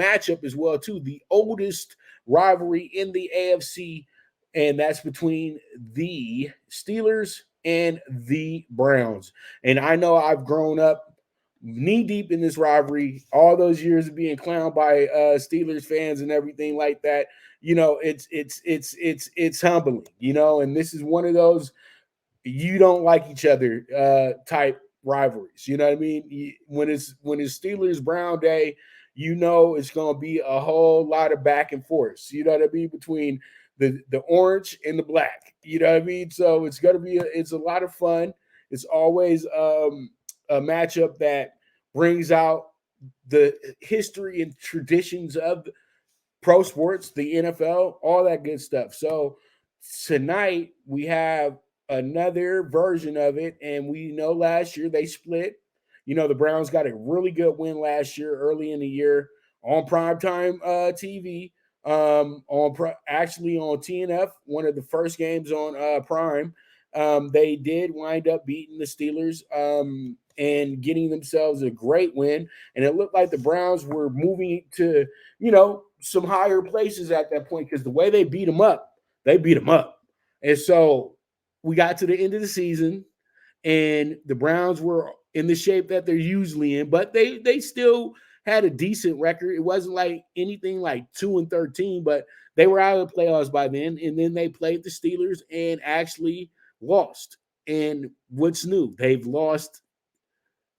matchup as well too, the oldest rivalry in the AFC, and that's between the Steelers and the Browns. And I know I've grown up knee deep in this rivalry, all those years of being clowned by Steelers fans and everything like that. It's humbling, and this is one of those you don't like each other type rivalries. You know what I mean? When it's Steelers Brown Day, it's going to be a whole lot of back and forth. You know what I mean, between the orange and the black. You know what I mean? So it's going to be it's a lot of fun. It's always a matchup that brings out the history and traditions of pro sports, the NFL, all that good stuff. So tonight we have another version of it, and we know last year they split. The Browns got a really good win last year, early in the year, on primetime TV. Actually on TNF, one of the first games on Prime. They did wind up beating the Steelers and getting themselves a great win, and it looked like the Browns were moving to some higher places at that point, because the way they beat them up, and so we got to the end of the season, and the Browns were in the shape that they're usually in, but they still had a decent record. It wasn't like anything like 2-13, but they were out of the playoffs by then. And then they played the Steelers and actually lost. And what's new? They've lost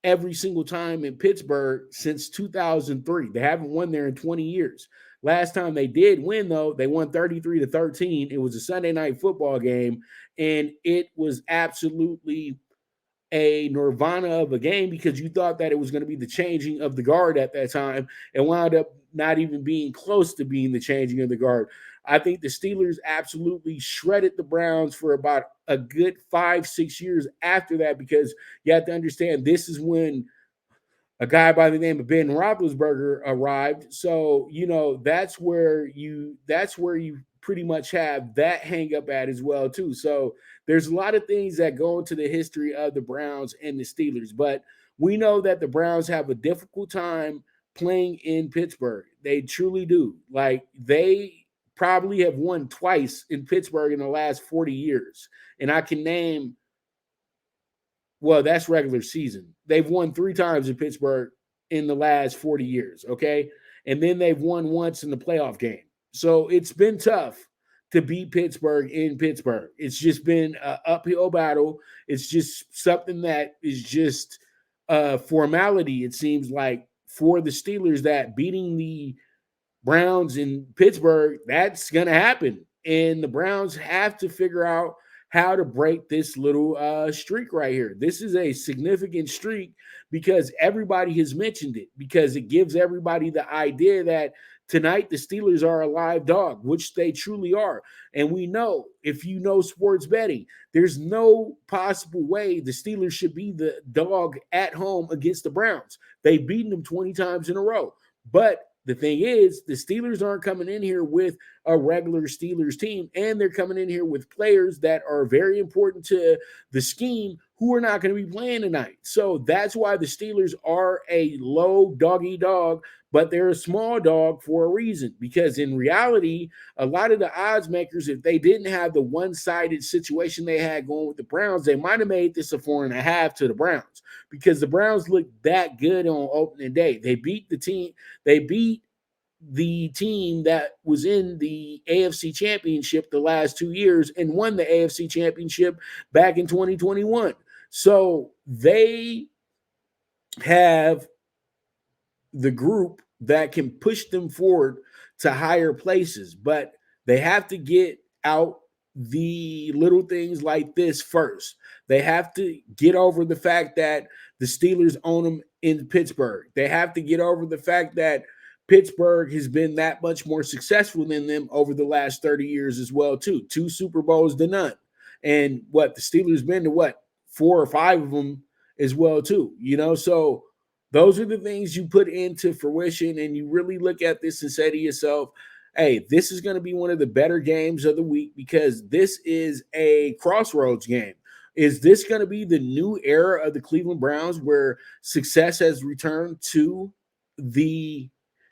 every single time in Pittsburgh since 2003. They haven't won there in 20 years. Last time they did win, though, they won 33-13. It was a Sunday night football game, and it was absolutely a nirvana of a game, because you thought that it was going to be the changing of the guard at that time, and wound up not even being close to being the changing of the guard. I think the Steelers absolutely shredded the Browns for about a good 5-6 years after that, because you have to understand, this is when a guy by the name of Ben Roethlisberger arrived. So, that's where you pretty much have that hang up at as well too. So there's a lot of things that go into the history of the Browns and the Steelers, but we know that the Browns have a difficult time playing in Pittsburgh. They truly do. Like, they probably have won twice in Pittsburgh in the last 40 years. And I can name, well, that's regular season. They've won 3 times in Pittsburgh in the last 40 years, okay? And then they've won once in the playoff game. So it's been tough to beat Pittsburgh in Pittsburgh. It's just been an uphill battle. It's just something that is just a formality, it seems like, for the Steelers, that beating the Browns in Pittsburgh, that's going to happen. And the Browns have to figure out how to break this little streak right here. This is a significant streak, because everybody has mentioned it, because it gives everybody the idea that tonight the Steelers are a live dog, which they truly are. And we know, if you know sports betting, there's no possible way the Steelers should be the dog at home against the Browns. They've beaten them 20 times in a row. But the thing is, the Steelers aren't coming in here with a regular Steelers team, and they're coming in here with players that are very important to the scheme who are not going to be playing tonight. So that's why the Steelers are a low doggy dog, but they're a small dog for a reason, because in reality, a lot of the odds makers, if they didn't have the one-sided situation they had going with the Browns, they might have made this a 4.5 to the Browns, because the Browns looked that good on opening day. They beat the team that was in the AFC Championship the last 2 years and won the AFC Championship back in 2021. So they have the group that can push them forward to higher places, but they have to get out the little things like this first. They have to get over the fact that the Steelers own them in Pittsburgh. They have to get over the fact that Pittsburgh has been that much more successful than them over the last 30 years as well, too. 2 Super Bowls to none. And the Steelers been to 4 or 5 of them as well, too. So those are the things you put into fruition, and you really look at this and say to yourself, hey, this is going to be one of the better games of the week, because this is a crossroads game. Is this going to be the new era of the Cleveland Browns, where success has returned to the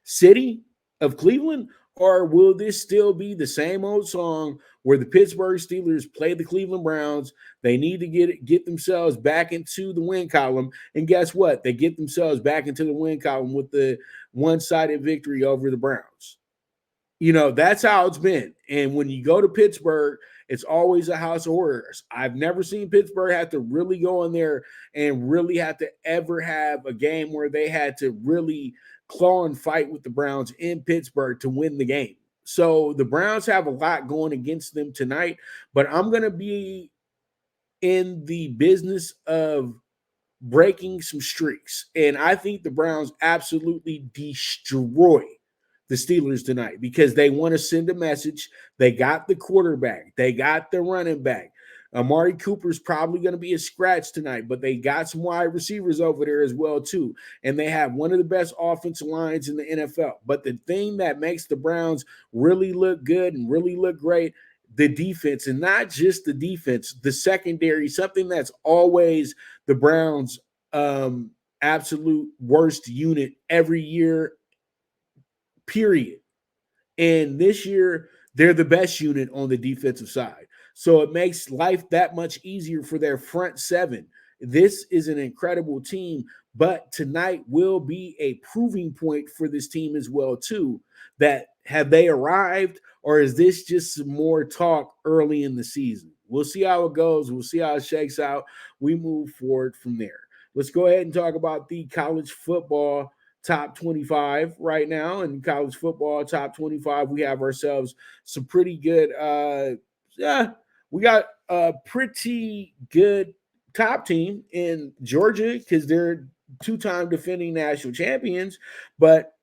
city of Cleveland? Or will this still be the same old song where the Pittsburgh Steelers play the Cleveland Browns? They need to get themselves back into the win column. And guess what? They get themselves back into the win column with the one-sided victory over the Browns. That's how it's been. And when you go to Pittsburgh, it's always a house of horrors. I've never seen Pittsburgh have to really go in there and really have to ever have a game where they had to really claw and fight with the Browns in Pittsburgh to win the game. So the Browns have a lot going against them tonight, but I'm going to be in the business of breaking some streaks. And I think the Browns absolutely destroy the Steelers tonight because they want to send a message. They got the quarterback, they got the running back. Amari Cooper's probably going to be a scratch tonight, but they got some wide receivers over there as well too. And they have one of the best offensive lines in the NFL. But the thing that makes the Browns really look good and really look great, the defense, and not just the defense, the secondary, something that's always the Browns' absolute worst unit every year, period. And this year, they're the best unit on the defensive side. So it makes life that much easier for their front seven. This is an incredible team, but tonight will be a proving point for this team as well, too. That have they arrived, or is this just some more talk early in the season? We'll see how it goes. We'll see how it shakes out. We move forward from there. Let's go ahead and talk about the college football top 25 right now. In college football top 25, we have ourselves some pretty good we got a pretty good top team in Georgia because they're two-time defending national champions, but